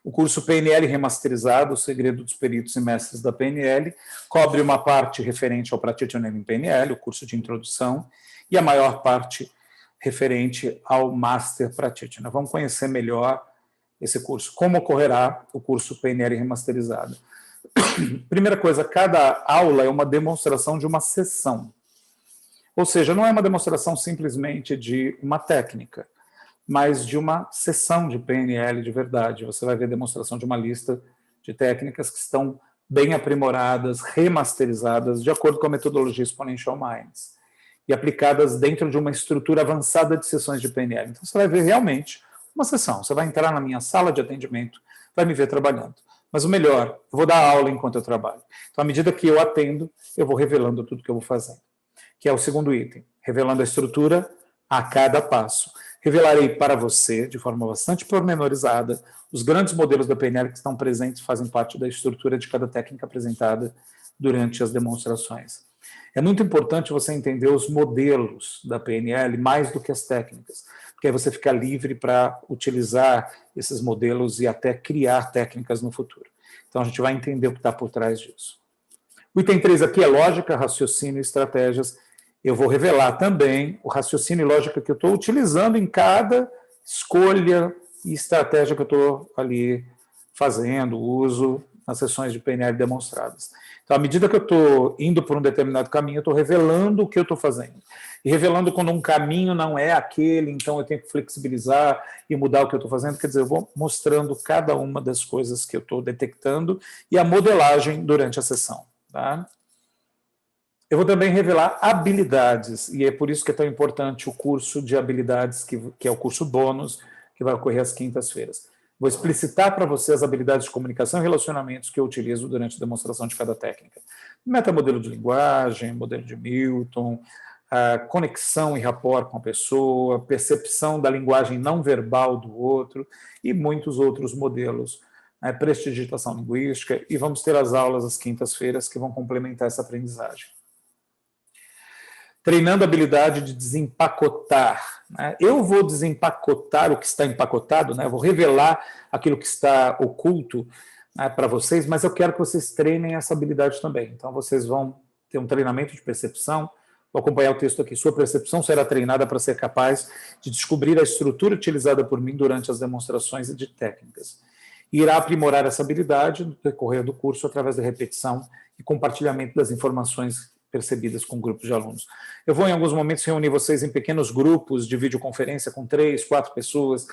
O curso PNL Remasterizado, o segredo dos peritos e mestres da PNL, cobre uma parte referente ao Practitioner em PNL, o curso de introdução, e a maior parte referente ao Master Practitioner. Vamos conhecer melhor esse curso. Como ocorrerá o curso PNL Remasterizado? Primeira coisa, cada aula é uma demonstração de uma sessão. Ou seja, não é uma demonstração simplesmente de uma técnica, mas de uma sessão de PNL de verdade. Você vai ver a demonstração de uma lista de técnicas que estão bem aprimoradas, remasterizadas, de acordo com a metodologia Exponential Minds, e aplicadas dentro de uma estrutura avançada de sessões de PNL. Então, você vai ver realmente uma sessão. Você vai entrar na minha sala de atendimento, vai me ver trabalhando. Mas o melhor, eu vou dar aula enquanto eu trabalho. Então, à medida que eu atendo, eu vou revelando tudo que eu vou fazendo, que é o segundo item, revelando a estrutura a cada passo. Revelarei para você, de forma bastante pormenorizada, os grandes modelos da PNL que estão presentes e fazem parte da estrutura de cada técnica apresentada durante as demonstrações. É muito importante você entender os modelos da PNL mais do que as técnicas, porque aí você fica livre para utilizar esses modelos e até criar técnicas no futuro. Então a gente vai entender o que está por trás disso. O item 3 aqui é lógica, raciocínio e estratégias. Eu vou revelar também o raciocínio e lógica que eu estou utilizando em cada escolha e estratégia que eu estou ali fazendo, uso nas sessões de PNL demonstradas. Então, à medida que eu estou indo por um determinado caminho, eu estou revelando o que eu estou fazendo. E revelando quando um caminho não é aquele, então eu tenho que flexibilizar e mudar o que eu estou fazendo. Quer dizer, eu vou mostrando cada uma das coisas que eu estou detectando e a modelagem durante a sessão. Tá? Eu vou também revelar habilidades, e é por isso que é tão importante o curso de habilidades, que é o curso bônus, que vai ocorrer às quintas-feiras. Vou explicitar para você as habilidades de comunicação e relacionamentos que eu utilizo durante a demonstração de cada técnica. Metamodelo de linguagem, modelo de Milton, a conexão e rapport com a pessoa, percepção da linguagem não verbal do outro e muitos outros modelos. Prestidigitação linguística, e vamos ter as aulas às quintas-feiras que vão complementar essa aprendizagem. Treinando a habilidade de desempacotar. Eu vou desempacotar o que está empacotado, vou revelar aquilo que está oculto para vocês, mas eu quero que vocês treinem essa habilidade também. Então, vocês vão ter um treinamento de percepção. Vou acompanhar o texto aqui. Sua percepção será treinada para ser capaz de descobrir a estrutura utilizada por mim durante as demonstrações de técnicas. E irá aprimorar essa habilidade no decorrer do curso através da repetição e compartilhamento das informações percebidas com grupos de alunos. Eu vou, em alguns momentos, reunir vocês em pequenos grupos de videoconferência com 3, 4 pessoas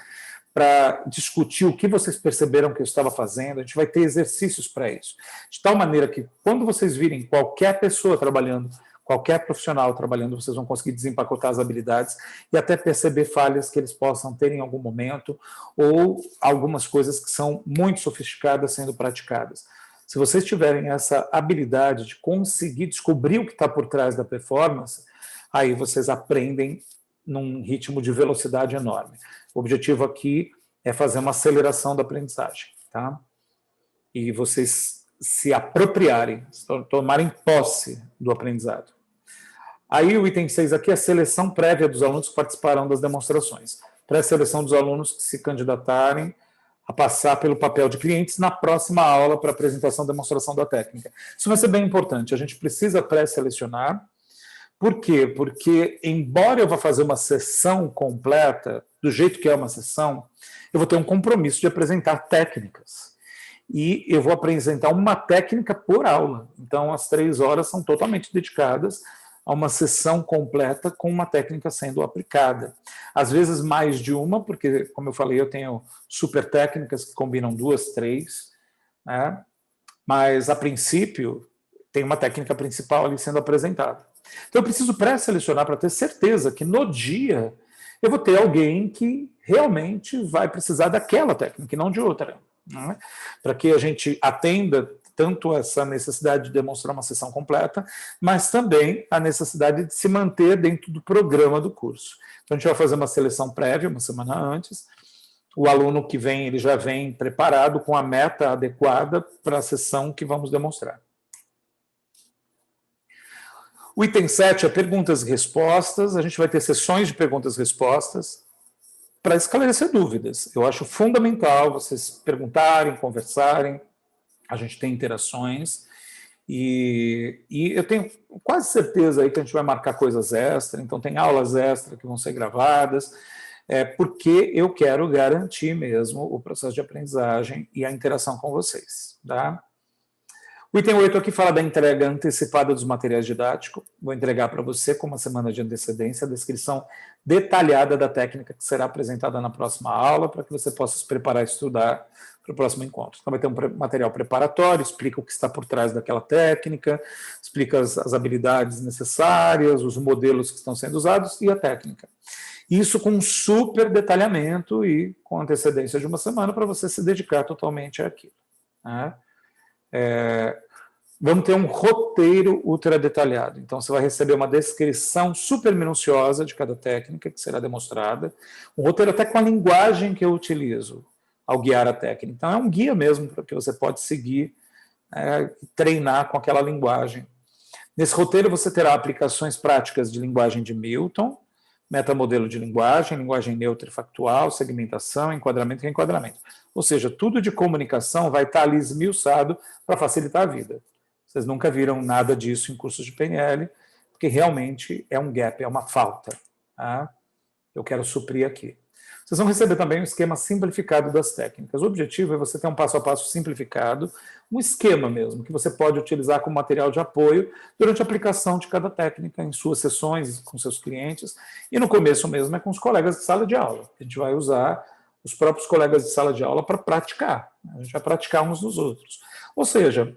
para discutir o que vocês perceberam que eu estava fazendo. A gente vai ter exercícios para isso. De tal maneira que, quando vocês virem qualquer pessoa trabalhando, qualquer profissional trabalhando, vocês vão conseguir desempacotar as habilidades e até perceber falhas que eles possam ter em algum momento ou algumas coisas que são muito sofisticadas sendo praticadas. Se vocês tiverem essa habilidade de conseguir descobrir o que está por trás da performance, aí vocês aprendem num ritmo de velocidade enorme. O objetivo aqui é fazer uma aceleração da aprendizagem, tá? E vocês se apropriarem, tomarem posse do aprendizado. Aí o item 6 aqui é a seleção prévia dos alunos que participarão das demonstrações. Pré-seleção dos alunos que se candidatarem a passar pelo papel de clientes na próxima aula para apresentação e demonstração da técnica. Isso vai ser bem importante, a gente precisa pré-selecionar. Por quê? Porque, embora eu vá fazer uma sessão completa, do jeito que é uma sessão, eu vou ter um compromisso de apresentar técnicas. E eu vou apresentar uma técnica por aula. Então, as 3 horas são totalmente dedicadas a uma sessão completa com uma técnica sendo aplicada. Às vezes mais de uma, porque, como eu falei, eu tenho super técnicas que combinam 2, 3, né? Mas, a princípio, tem uma técnica principal ali sendo apresentada. Então, eu preciso pré-selecionar para ter certeza que no dia eu vou ter alguém que realmente vai precisar daquela técnica e não de outra, né? Para que a gente atenda tanto essa necessidade de demonstrar uma sessão completa, mas também a necessidade de se manter dentro do programa do curso. Então, a gente vai fazer uma seleção prévia, uma semana antes. O aluno que vem, ele já vem preparado com a meta adequada para a sessão que vamos demonstrar. O item 7 é perguntas e respostas. A gente vai ter sessões de perguntas e respostas. para esclarecer dúvidas. Eu acho fundamental vocês perguntarem, conversarem, a gente tem interações, e eu tenho quase certeza aí que a gente vai marcar coisas extras, então tem aulas extras que vão ser gravadas, porque eu quero garantir mesmo o processo de aprendizagem e a interação com vocês. Tá? O item 8 aqui fala da entrega antecipada dos materiais didáticos. Vou entregar para você, com uma semana de antecedência, a descrição detalhada da técnica que será apresentada na próxima aula, para que você possa se preparar e estudar para o próximo encontro. Então, vai ter um material preparatório, explica o que está por trás daquela técnica, explica as habilidades necessárias, os modelos que estão sendo usados e a técnica. Isso com um super detalhamento e com antecedência de uma semana para você se dedicar totalmente àquilo. Né? Vamos ter um roteiro ultra detalhado. Então, você vai receber uma descrição super minuciosa de cada técnica que será demonstrada, um roteiro até com a linguagem que eu utilizo ao guiar a técnica. Então, é um guia mesmo, porque você pode seguir, treinar com aquela linguagem. Nesse roteiro, você terá aplicações práticas de linguagem de Milton, metamodelo de linguagem, linguagem neutra e factual, segmentação, enquadramento e reenquadramento. Ou seja, tudo de comunicação vai estar ali esmiuçado para facilitar a vida. Vocês nunca viram nada disso em cursos de PNL, porque realmente é um gap, é uma falta. Tá? Eu quero suprir aqui. Vocês vão receber também um esquema simplificado das técnicas. O objetivo é você ter um passo a passo simplificado, um esquema mesmo, que você pode utilizar como material de apoio durante a aplicação de cada técnica em suas sessões com seus clientes. E no começo mesmo é com os colegas de sala de aula. A gente vai usar os próprios colegas de sala de aula para praticar. A gente vai praticar uns nos outros. Ou seja,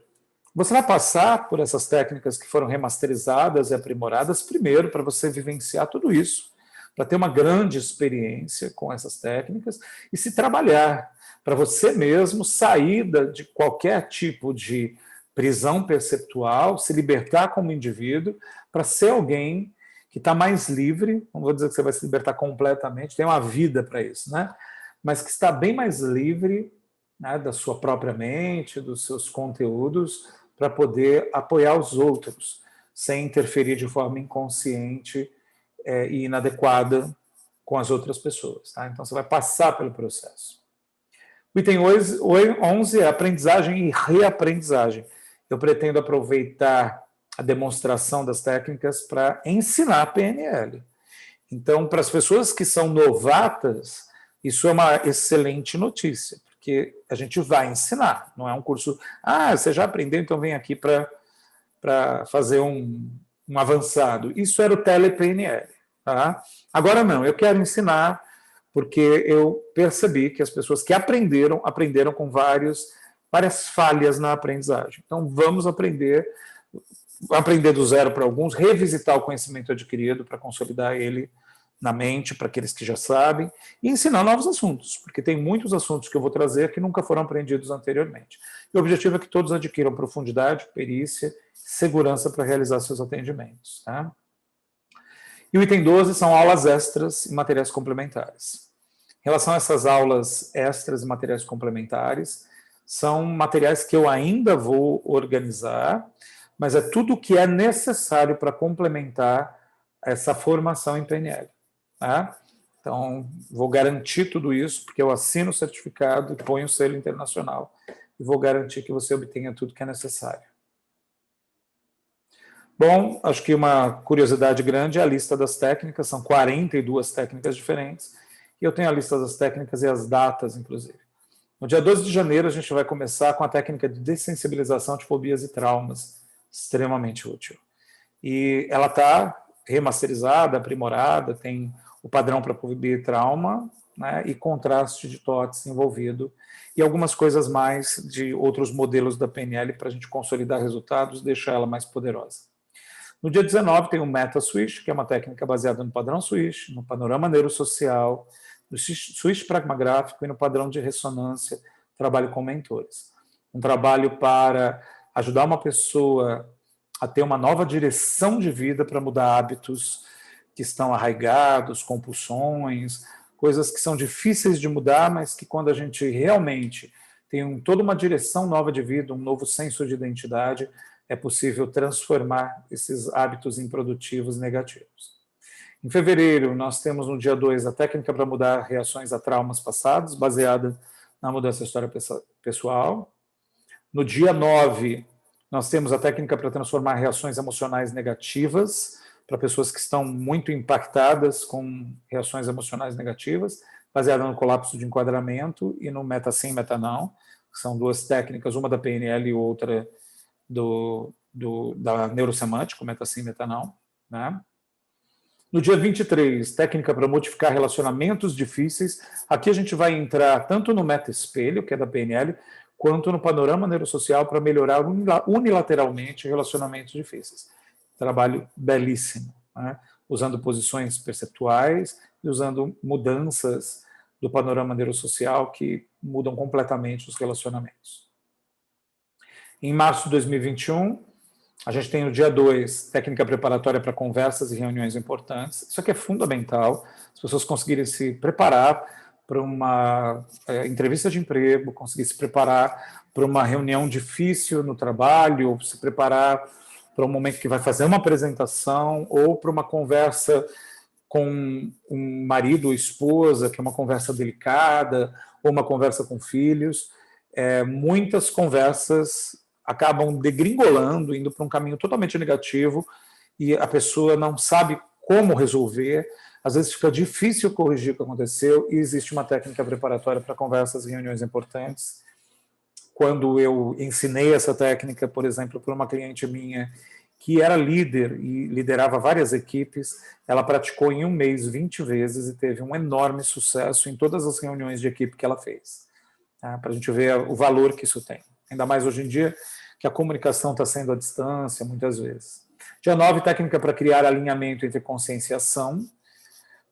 você vai passar por essas técnicas que foram remasterizadas e aprimoradas primeiro para você vivenciar tudo isso, para ter uma grande experiência com essas técnicas e se trabalhar para você mesmo sair de qualquer tipo de prisão perceptual, se libertar como indivíduo, para ser alguém que está mais livre, não vou dizer que você vai se libertar completamente, tem uma vida para isso, né? Mas que está bem mais livre, né, da sua própria mente, dos seus conteúdos, para poder apoiar os outros, sem interferir de forma inconsciente e inadequada com as outras pessoas. Tá? Então, você vai passar pelo processo. O item 11 é aprendizagem e reaprendizagem. Eu pretendo aproveitar a demonstração das técnicas para ensinar PNL. Então, para as pessoas que são novatas, isso é uma excelente notícia, porque a gente vai ensinar, não é um curso, você já aprendeu, então vem aqui para fazer um avançado. Isso era o tele-PNL. Tá? Agora não, eu quero ensinar porque eu percebi que as pessoas que aprenderam com várias falhas na aprendizagem. Então vamos aprender do zero para alguns, revisitar o conhecimento adquirido para consolidar ele na mente, para aqueles que já sabem, e ensinar novos assuntos, porque tem muitos assuntos que eu vou trazer que nunca foram aprendidos anteriormente. E o objetivo é que todos adquiram profundidade, perícia, segurança para realizar seus atendimentos. Tá? E o item 12 são aulas extras e materiais complementares. Em relação a essas aulas extras e materiais complementares, são materiais que eu ainda vou organizar, mas é tudo o que é necessário para complementar essa formação em PNL. Tá? Então, vou garantir tudo isso, porque eu assino o certificado e ponho o selo internacional, e vou garantir que você obtenha tudo que é necessário. Bom, acho que uma curiosidade grande é a lista das técnicas, são 42 técnicas diferentes, e eu tenho a lista das técnicas e as datas, inclusive. No dia 12 de janeiro, a gente vai começar com a técnica de dessensibilização de fobias e traumas, extremamente útil. E ela está remasterizada, aprimorada, tem o padrão para fobia e trauma, né, e contraste de TOTS envolvido, e algumas coisas mais de outros modelos da PNL para a gente consolidar resultados e deixar ela mais poderosa. No dia 19 tem o Meta Switch, que é uma técnica baseada no padrão Switch, no panorama neurosocial, no Switch pragmagráfico e no padrão de ressonância, trabalho com mentores. Um trabalho para ajudar uma pessoa a ter uma nova direção de vida para mudar hábitos que estão arraigados, compulsões, coisas que são difíceis de mudar, mas que quando a gente realmente tem toda uma direção nova de vida, um novo senso de identidade, é possível transformar esses hábitos improdutivos negativos. Em fevereiro, nós temos no dia 2 a técnica para mudar reações a traumas passados, baseada na mudança da história pessoal. No dia 9, nós temos a técnica para transformar reações emocionais negativas, para pessoas que estão muito impactadas com reações emocionais negativas, baseada no colapso de enquadramento e no meta sim, meta não, que são duas técnicas, uma da PNL e outra da neurosemântica, meta sim, meta não, né? No dia 23, técnica para modificar relacionamentos difíceis. Aqui a gente vai entrar tanto no meta-espelho, que é da PNL, quanto no panorama neurosocial para melhorar unilateralmente relacionamentos difíceis. Trabalho belíssimo, né? Usando posições perceptuais e usando mudanças do panorama neurosocial que mudam completamente os relacionamentos. Em março de 2021, a gente tem no dia 2, técnica preparatória para conversas e reuniões importantes. Isso aqui é fundamental, as pessoas conseguirem se preparar para uma entrevista de emprego, conseguir se preparar para uma reunião difícil no trabalho, ou se preparar para um momento que vai fazer uma apresentação, ou para uma conversa com um marido ou esposa, que é uma conversa delicada, ou uma conversa com filhos. Muitas conversas acabam degringolando, indo para um caminho totalmente negativo, e a pessoa não sabe como resolver, às vezes fica difícil corrigir o que aconteceu, e existe uma técnica preparatória para conversas e reuniões importantes. Quando eu ensinei essa técnica, por exemplo, para uma cliente minha, que era líder e liderava várias equipes, ela praticou em um mês 20 vezes e teve um enorme sucesso em todas as reuniões de equipe que ela fez. Tá? Para a gente ver o valor que isso tem. Ainda mais hoje em dia, que a comunicação está sendo à distância, muitas vezes. Dia 9, técnica para criar alinhamento entre consciência e ação,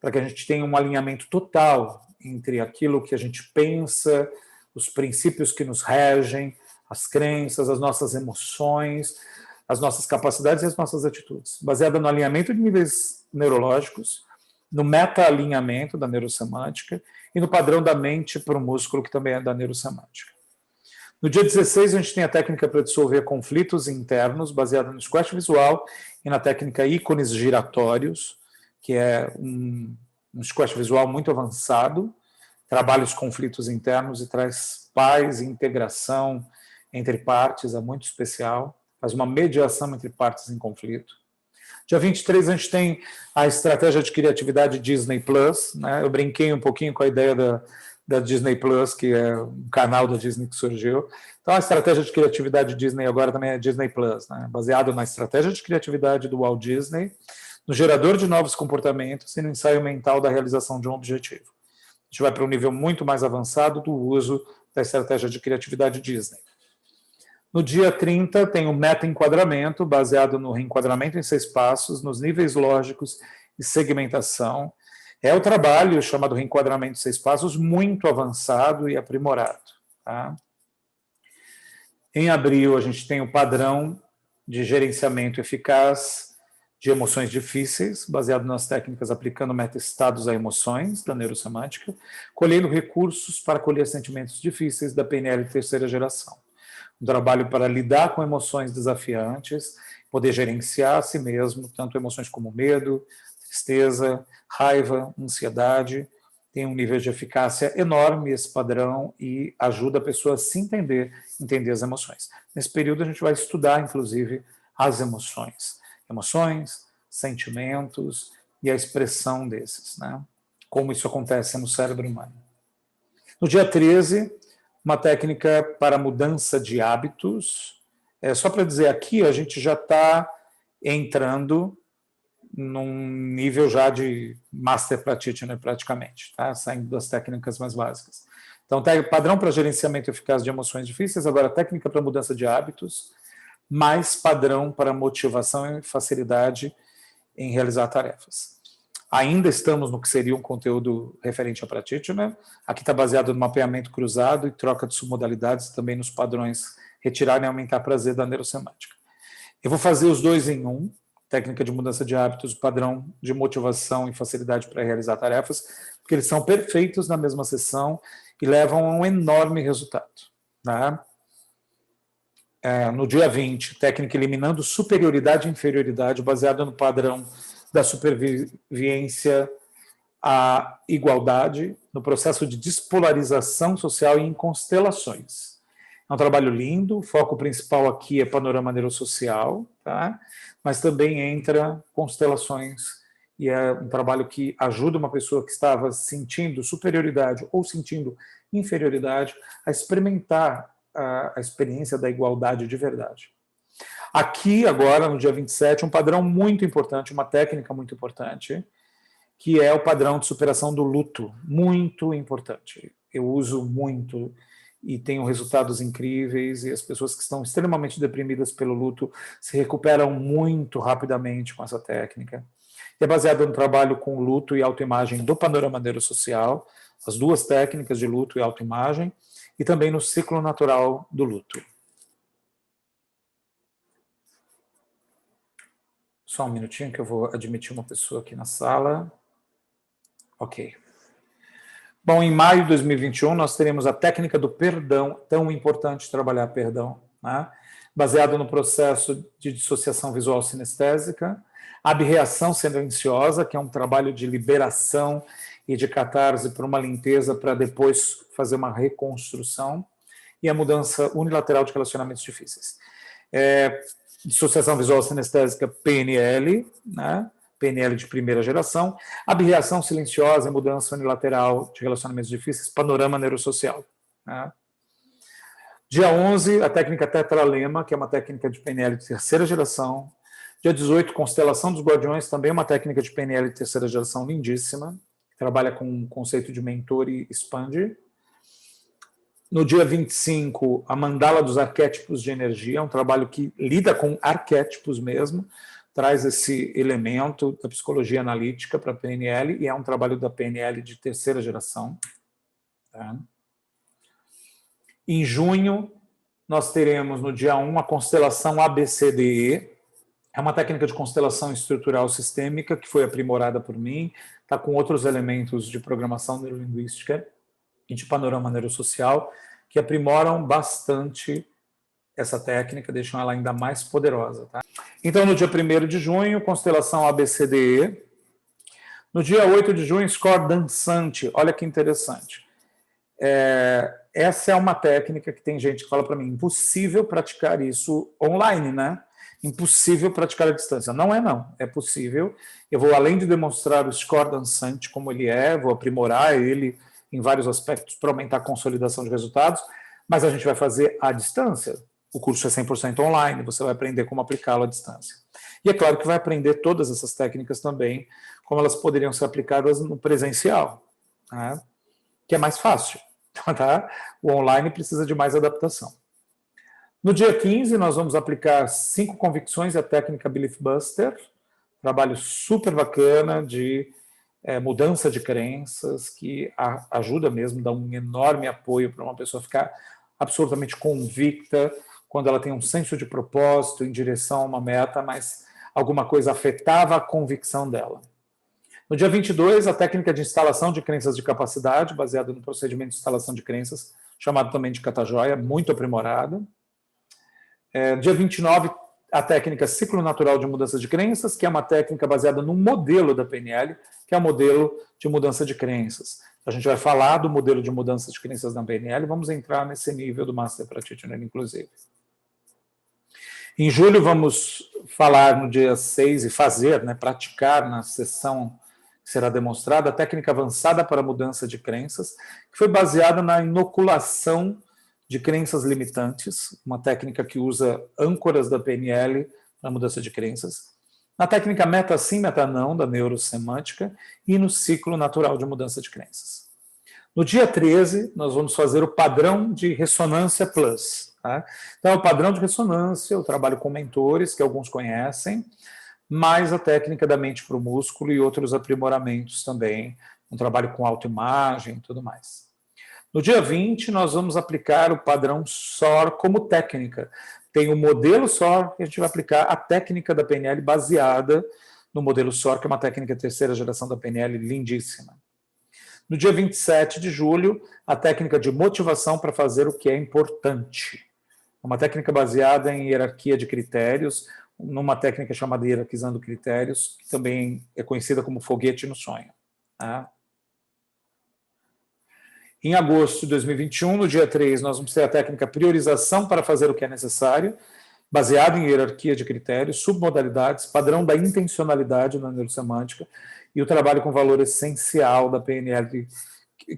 para que a gente tenha um alinhamento total entre aquilo que a gente pensa, os princípios que nos regem, as crenças, as nossas emoções, as nossas capacidades e as nossas atitudes, baseada no alinhamento de níveis neurológicos, no meta-alinhamento da neurosemântica e no padrão da mente para o músculo, que também é da neurosemântica. No dia 16, a gente tem a técnica para dissolver conflitos internos, baseada no squash visual e na técnica ícones giratórios, que é um squash visual muito avançado, trabalha os conflitos internos e traz paz e integração entre partes, é muito especial, faz uma mediação entre partes em conflito. Dia 23, a gente tem a estratégia de criatividade Disney Plus, né? Eu brinquei um pouquinho com a ideia da Disney Plus, que é um canal da Disney que surgiu. Então, a estratégia de criatividade Disney agora também é Disney Plus, né? Baseado na estratégia de criatividade do Walt Disney, no gerador de novos comportamentos e no ensaio mental da realização de um objetivo. A gente vai para um nível muito mais avançado do uso da estratégia de criatividade Disney. No dia 30, tem o meta-enquadramento, baseado no reenquadramento em 6 passos, nos níveis lógicos e segmentação. É o trabalho chamado reenquadramento em 6 passos, muito avançado e aprimorado. Tá? Em abril, a gente tem o padrão de gerenciamento eficaz de emoções difíceis, baseado nas técnicas aplicando meta-estados a emoções, da neurosemântica, colhendo recursos para colher sentimentos difíceis da PNL terceira geração. Um trabalho para lidar com emoções desafiantes, poder gerenciar a si mesmo, tanto emoções como medo, tristeza, raiva, ansiedade. Tem um nível de eficácia enorme esse padrão e ajuda a pessoa a se entender as emoções. Nesse período a gente vai estudar, inclusive, as emoções. Emoções, sentimentos e a expressão desses, né? Como isso acontece no cérebro humano. No dia 13, uma técnica para mudança de hábitos. Só para dizer, aqui a gente já está entrando num nível já de master practitioner praticamente, tá? Saindo das técnicas mais básicas. Então, padrão para gerenciamento eficaz de emoções difíceis, agora técnica para mudança de hábitos, mais padrão para motivação e facilidade em realizar tarefas. Ainda estamos no que seria um conteúdo referente a practitioner. Aqui está baseado no mapeamento cruzado e troca de submodalidades, também nos padrões retirar e aumentar prazer da neurosemântica. Eu vou fazer os dois em um, técnica de mudança de hábitos, padrão de motivação e facilidade para realizar tarefas, porque eles são perfeitos na mesma sessão e levam a um enorme resultado. Tá? No dia 20, técnica eliminando superioridade e inferioridade, baseada no padrão da supervivência à igualdade, no processo de despolarização social e em constelações. É um trabalho lindo, o foco principal aqui é panorama neurosocial, tá? Mas também entra constelações, e é um trabalho que ajuda uma pessoa que estava sentindo superioridade ou sentindo inferioridade a experimentar a experiência da igualdade de verdade. Aqui, agora, no dia 27, um padrão muito importante, uma técnica muito importante, que é o padrão de superação do luto, muito importante. Eu uso muito e tenho resultados incríveis, e as pessoas que estão extremamente deprimidas pelo luto se recuperam muito rapidamente com essa técnica. É baseado no trabalho com luto e autoimagem do panorama neurosocial, as duas técnicas de luto e autoimagem, e também no ciclo natural do luto. Só um minutinho que eu vou admitir uma pessoa aqui na sala. Ok. Bom, em maio de 2021, nós teremos a técnica do perdão, tão importante trabalhar perdão, né? Baseado no processo de dissociação visual sinestésica, abreação silenciosa, que é um trabalho de liberação e de catarse para uma limpeza, para depois fazer uma reconstrução, e a mudança unilateral de relacionamentos difíceis. Dissociação visual sinestésica, PNL, né? PNL de primeira geração, abreação silenciosa e mudança unilateral de relacionamentos difíceis, panorama neurosocial. Né? Dia 11, a técnica tetralema, que é uma técnica de PNL de terceira geração. Dia 18, constelação dos guardiões, também uma técnica de PNL de terceira geração lindíssima, que trabalha com o conceito de mentor e expande. No dia 25, a mandala dos arquétipos de energia, um trabalho que lida com arquétipos mesmo, traz esse elemento da psicologia analítica para a PNL, e é um trabalho da PNL de terceira geração. Tá? Em junho, nós teremos no dia 1 a constelação ABCDE, é uma técnica de constelação estrutural sistêmica que foi aprimorada por mim, está com outros elementos de programação neurolinguística e de panorama neurosocial, que aprimoram bastante essa técnica, deixam ela ainda mais poderosa. Tá? Então, no dia 1º de junho, constelação ABCDE. No dia 8 de junho, score dançante. Olha que interessante. Essa é uma técnica que tem gente que fala para mim, impossível praticar isso online, né? Impossível praticar à distância. Não é, não. É possível. Eu vou, além de demonstrar o score dançante como ele é, vou aprimorar ele em vários aspectos para aumentar a consolidação de resultados, mas a gente vai fazer à distância. O curso é 100% online, você vai aprender como aplicá-lo à distância. E é claro que vai aprender todas essas técnicas também, como elas poderiam ser aplicadas no presencial, né? Que é mais fácil. Tá? O online precisa de mais adaptação. No dia 15, nós vamos aplicar 5 convicções e a técnica Belief Buster, trabalho super bacana de mudança de crenças, que ajuda mesmo, dá um enorme apoio para uma pessoa ficar absolutamente convicta quando ela tem um senso de propósito em direção a uma meta, mas alguma coisa afetava a convicção dela. No dia 22, a técnica de instalação de crenças de capacidade, baseada no procedimento de instalação de crenças, chamado também de Kata-Joia, muito aprimorada. Dia 29, a técnica ciclo natural de mudança de crenças, que é uma técnica baseada no modelo da PNL, que é o modelo de mudança de crenças. A gente vai falar do modelo de mudança de crenças da PNL, vamos entrar nesse nível do Master Practitioner, inclusive. Em julho, vamos falar no dia 6 e fazer, né, praticar na sessão que será demonstrada, a técnica avançada para a mudança de crenças, que foi baseada na inoculação de crenças limitantes, uma técnica que usa âncoras da PNL para mudança de crenças, na técnica meta sim, meta não, da neurosemântica, e no ciclo natural de mudança de crenças. No dia 13, nós vamos fazer o padrão de ressonância plus. Tá? Então, o padrão de ressonância, eu trabalho com mentores, que alguns conhecem, mais a técnica da mente para o músculo e outros aprimoramentos também, um trabalho com autoimagem e tudo mais. No dia 20, nós vamos aplicar o padrão SOR como técnica. Tem o modelo SOR, que a gente vai aplicar a técnica da PNL baseada no modelo SOR, que é uma técnica de terceira geração da PNL lindíssima. No dia 27 de julho, a técnica de motivação para fazer o que é importante. Uma técnica baseada em hierarquia de critérios, numa técnica chamada hierarquizando critérios, que também é conhecida como foguete no sonho. Tá? Em agosto de 2021, no dia 3, nós vamos ter a técnica priorização para fazer o que é necessário, baseado em hierarquia de critérios, submodalidades, padrão da intencionalidade na neurosemântica e o trabalho com valor essencial da PNL,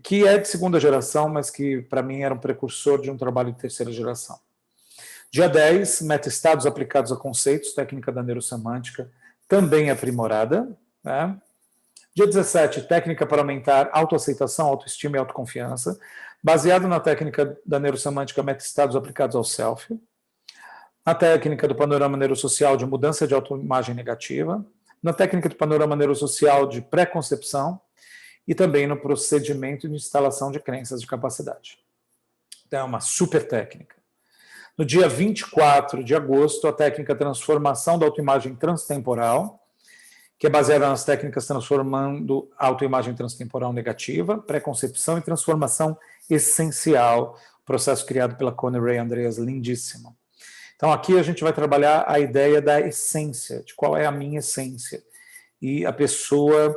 que é de segunda geração, mas que para mim era um precursor de um trabalho de terceira geração. Dia 10, meta-estados aplicados a conceitos, técnica da neurosemântica, também aprimorada. Né? Dia 17, técnica para aumentar autoaceitação, autoestima e autoconfiança, baseado na técnica da neurosemântica meta-estados aplicados ao self. Na técnica do panorama neurosocial de mudança de autoimagem negativa, na técnica do panorama neurosocial de pré-concepção e também no procedimento de instalação de crenças de capacidade. Então, é uma super técnica. No dia 24 de agosto, a técnica transformação da autoimagem transtemporal, que é baseada nas técnicas transformando a autoimagem transtemporal negativa, pré-concepção e transformação essencial, processo criado pela Connie Ray Andreas, lindíssimo. Então, aqui a gente vai trabalhar a ideia da essência, de qual é a minha essência. E a pessoa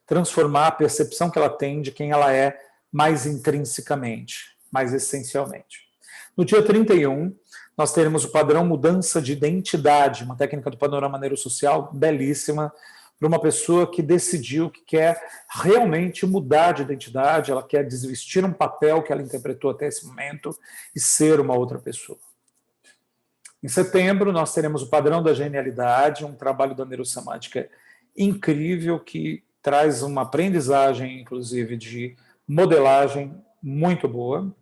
transformar a percepção que ela tem de quem ela é mais intrinsecamente, mais essencialmente. No dia 31, nós teremos o padrão mudança de identidade, uma técnica do panorama neurosocial belíssima, para uma pessoa que decidiu que quer realmente mudar de identidade, ela quer desvestir um papel que ela interpretou até esse momento e ser uma outra pessoa. Em setembro, nós teremos o padrão da genialidade, um trabalho da neurosemântica incrível que traz uma aprendizagem, inclusive, de modelagem muito boa.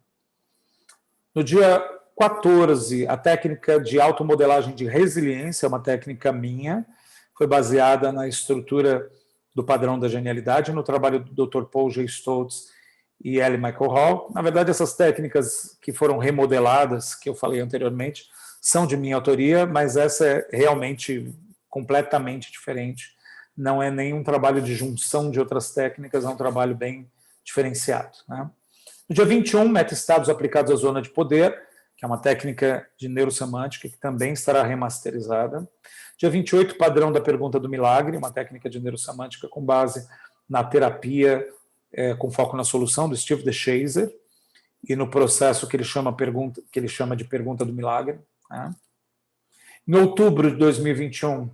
No dia 14, a técnica de automodelagem de resiliência, uma técnica minha, foi baseada na estrutura do padrão da genialidade, no trabalho do Dr. Paul G. Stoltz e L. Michael Hall. Na verdade, essas técnicas que foram remodeladas, que eu falei anteriormente, são de minha autoria, mas essa é realmente completamente diferente. Não é nenhum trabalho de junção de outras técnicas, é um trabalho bem diferenciado. Né? No dia 21, meta-estados aplicados à zona de poder, que é uma técnica de neurosemântica que também estará remasterizada. Dia 28, padrão da pergunta do milagre, uma técnica de neurosemântica com base na terapia com foco na solução, do Steve DeShazer, e no processo que ele chama de pergunta do milagre. Né? Em outubro de 2021,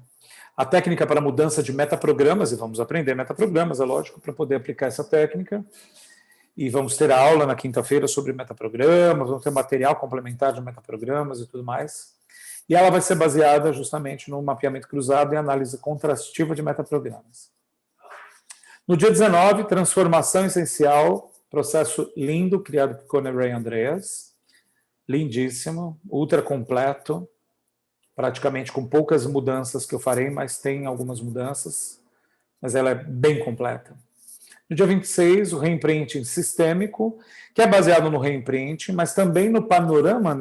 a técnica para mudança de metaprogramas, e vamos aprender metaprogramas, é lógico, para poder aplicar essa técnica. E vamos ter aula na quinta-feira sobre metaprogramas, vamos ter material complementar de metaprogramas e tudo mais. E ela vai ser baseada justamente no mapeamento cruzado e análise contrastiva de metaprogramas. No dia 19, transformação essencial, processo lindo, criado por Connie Ray Andreas, lindíssimo, ultra completo, praticamente com poucas mudanças que eu farei, mas tem algumas mudanças, mas ela é bem completa. No dia 26, o reimprinting sistêmico, que é baseado no reimprinting, mas também no panorama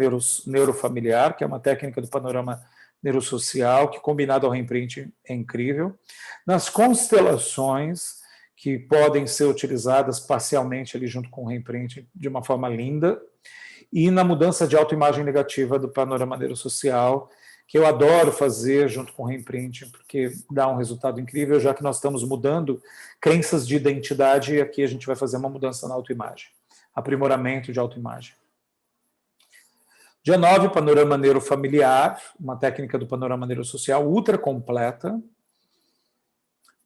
neurofamiliar, que é uma técnica do panorama neurosocial, que combinado ao reimprinting é incrível. Nas constelações, que podem ser utilizadas parcialmente ali junto com o reimprinting de uma forma linda, e na mudança de autoimagem negativa do panorama neurosocial, que eu adoro fazer junto com o reimprinting, porque dá um resultado incrível, já que nós estamos mudando crenças de identidade, e aqui a gente vai fazer uma mudança na autoimagem, aprimoramento de autoimagem. Dia 9, panorama neurofamiliar, uma técnica do panorama neurosocial ultra completa.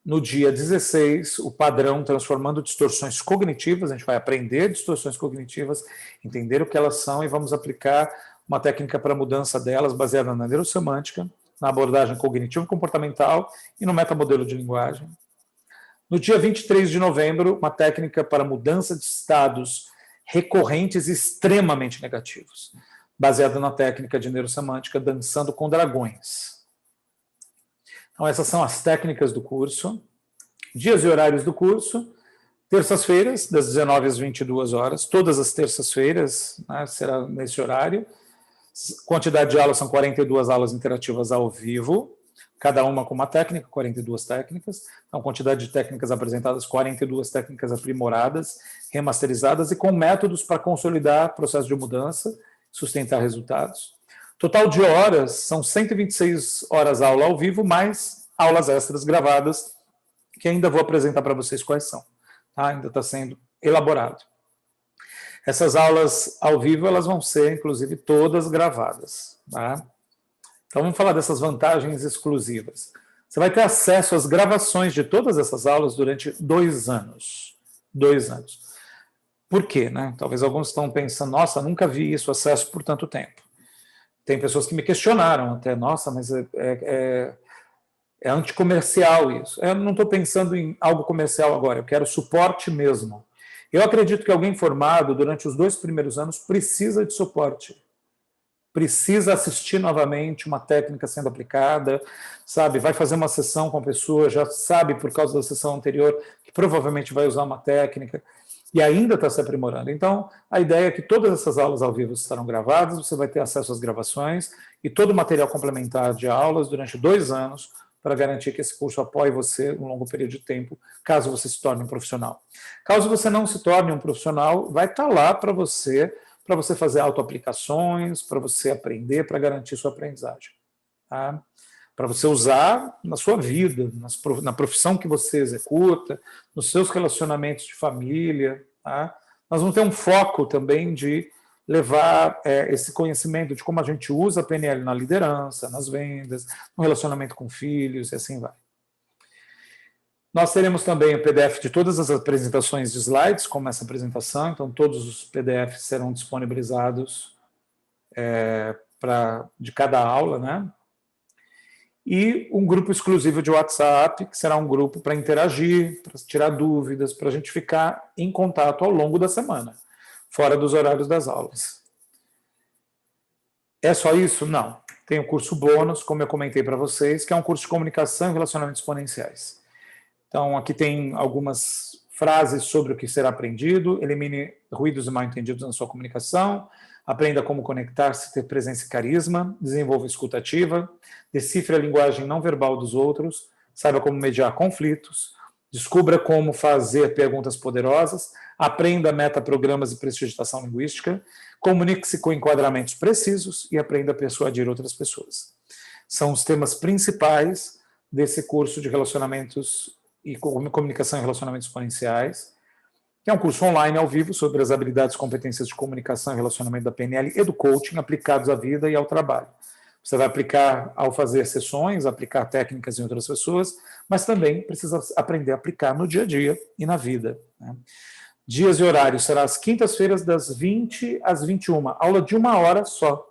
No dia 16, o padrão transformando distorções cognitivas, a gente vai aprender distorções cognitivas, entender o que elas são e vamos aplicar uma técnica para mudança delas baseada na neurosemântica, na abordagem cognitivo-comportamental e no metamodelo de linguagem. No dia 23 de novembro, uma técnica para mudança de estados recorrentes extremamente negativos, baseada na técnica de neurosemântica Dançando com Dragões. Então, essas são as técnicas do curso. Dias e horários do curso: terças-feiras, das 19 às 22 horas, todas as terças-feiras, né, será nesse horário. Quantidade de aulas são 42 aulas interativas ao vivo, cada uma com uma técnica, 42 técnicas. Então, quantidade de técnicas apresentadas, 42 técnicas aprimoradas, remasterizadas e com métodos para consolidar processo de mudança, sustentar resultados. Total de horas são 126 horas aula ao vivo, mais aulas extras gravadas, que ainda vou apresentar para vocês quais são. Tá? Ainda está sendo elaborado. Essas aulas ao vivo, elas vão ser, inclusive, todas gravadas. Tá? Então, vamos falar dessas vantagens exclusivas. Você vai ter acesso às gravações de todas essas aulas durante 2 anos. 2 anos. Por quê? Né? Talvez alguns estão pensando, nossa, nunca vi isso, acesso por tanto tempo. Tem pessoas que me questionaram até, nossa, mas é anticomercial isso. Eu não estou pensando em algo comercial agora, eu quero suporte mesmo. Eu acredito que alguém formado durante os 2 primeiros anos precisa de suporte. Precisa assistir novamente uma técnica sendo aplicada, sabe? Vai fazer uma sessão com a pessoa, já sabe por causa da sessão anterior que provavelmente vai usar uma técnica e ainda está se aprimorando. Então, a ideia é que todas essas aulas ao vivo estarão gravadas, você vai ter acesso às gravações e todo o material complementar de aulas durante 2 anos para garantir que esse curso apoie você um longo período de tempo, caso você se torne um profissional. Caso você não se torne um profissional, vai estar lá para você fazer autoaplicações, para você aprender, para garantir sua aprendizagem. Tá? Para você usar na sua vida, na profissão que você executa, nos seus relacionamentos de família. Tá? Nós vamos ter um foco também de levar esse conhecimento de como a gente usa a PNL na liderança, nas vendas, no relacionamento com filhos e assim vai. Nós teremos também o PDF de todas as apresentações de slides, como essa apresentação, então todos os PDFs serão disponibilizados de cada aula, né? E um grupo exclusivo de WhatsApp, que será um grupo para interagir, para tirar dúvidas, para a gente ficar em contato ao longo da semana, fora dos horários das aulas. É só isso? Não. Tem o curso bônus, como eu comentei para vocês, que é um curso de comunicação e relacionamentos exponenciais. Então, aqui tem algumas frases sobre o que será aprendido. Elimine ruídos e mal-entendidos na sua comunicação. Aprenda como conectar-se, ter presença e carisma. Desenvolva escuta ativa. Decifre a linguagem não verbal dos outros. Saiba como mediar conflitos. Descubra como fazer perguntas poderosas. Aprenda metaprogramas e prestidigitação linguística. Comunique-se com enquadramentos precisos e aprenda a persuadir outras pessoas. São os temas principais desse curso de relacionamentos e comunicação e relacionamentos exponenciais, que é um curso online ao vivo sobre as habilidades e competências de comunicação e relacionamento da PNL e do coaching aplicados à vida e ao trabalho. Você vai aplicar ao fazer sessões, aplicar técnicas em outras pessoas, mas também precisa aprender a aplicar no dia a dia e na vida. Né? Dias e horários será às quintas-feiras das 20 às 21, aula de 1 hora só.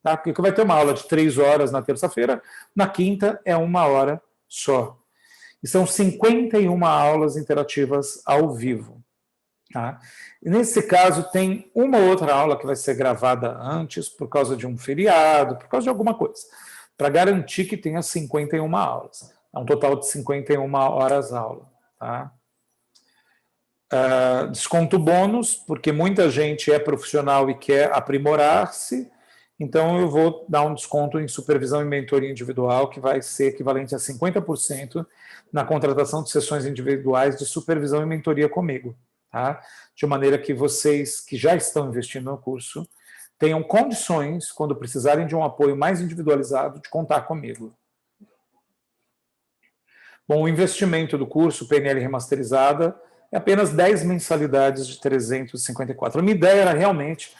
Tá? Porque vai ter uma aula de 3 horas na terça-feira, na quinta é 1 hora só. E são 51 aulas interativas ao vivo. Tá? E nesse caso, tem uma outra aula que vai ser gravada antes, por causa de um feriado, por causa de alguma coisa, para garantir que tenha 51 aulas. É um total de 51 horas aula. Tá? Desconto bônus, porque muita gente é profissional e quer aprimorar-se, então eu vou dar um desconto em supervisão e mentoria individual, que vai ser equivalente a 50% na contratação de sessões individuais de supervisão e mentoria comigo, tá? De maneira que vocês que já estão investindo no curso tenham condições, quando precisarem de um apoio mais individualizado, de contar comigo. Bom, o investimento do curso PNL Remasterizada é apenas 10 mensalidades de 354. A minha ideia era realmente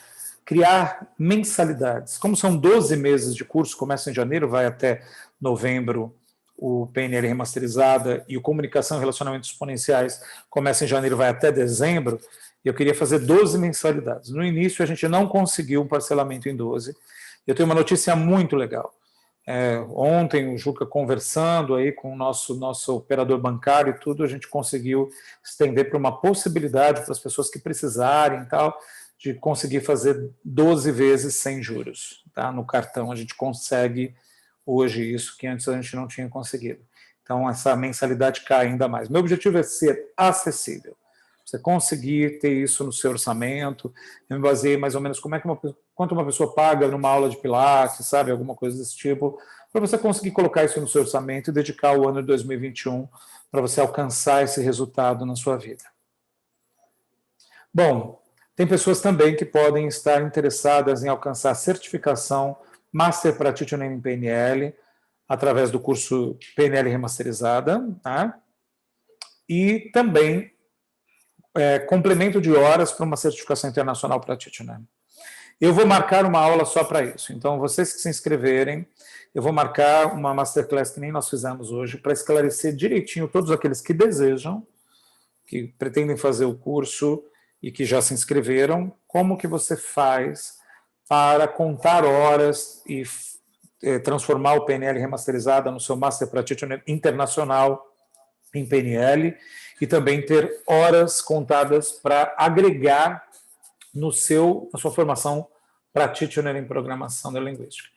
criar mensalidades. Como são 12 meses de curso, começa em janeiro, vai até novembro, o PNL Remasterizada, e o Comunicação e Relacionamentos Exponenciais começa em janeiro, vai até dezembro, e eu queria fazer 12 mensalidades. No início, a gente não conseguiu um parcelamento em 12. Eu tenho uma notícia muito legal. Ontem, o Juca conversando aí com o nosso operador bancário e tudo, a gente conseguiu estender para uma possibilidade para as pessoas que precisarem e tal, de conseguir fazer 12 vezes sem juros. Tá? No cartão a gente consegue hoje isso que antes a gente não tinha conseguido. Então essa mensalidade cai ainda mais. Meu objetivo é ser acessível. Você conseguir ter isso no seu orçamento. Eu me baseei mais ou menos quanto uma pessoa paga numa aula de pilates, sabe, alguma coisa desse tipo, para você conseguir colocar isso no seu orçamento e dedicar o ano de 2021 para você alcançar esse resultado na sua vida. Bom, tem pessoas também que podem estar interessadas em alcançar certificação Master Practitioner em PNL, através do curso PNL Remasterizada, tá? E também complemento de horas para uma certificação internacional Practitioner. Eu vou marcar uma aula só para isso. Então, vocês que se inscreverem, eu vou marcar uma masterclass que nem nós fizemos hoje, para esclarecer direitinho todos aqueles que desejam, que pretendem fazer o curso e que já se inscreveram, como que você faz para contar horas e transformar o PNL Remasterizada no seu Master Practitioner Internacional em PNL e também ter horas contadas para agregar na sua formação Practitioner em Programação Neurolinguística.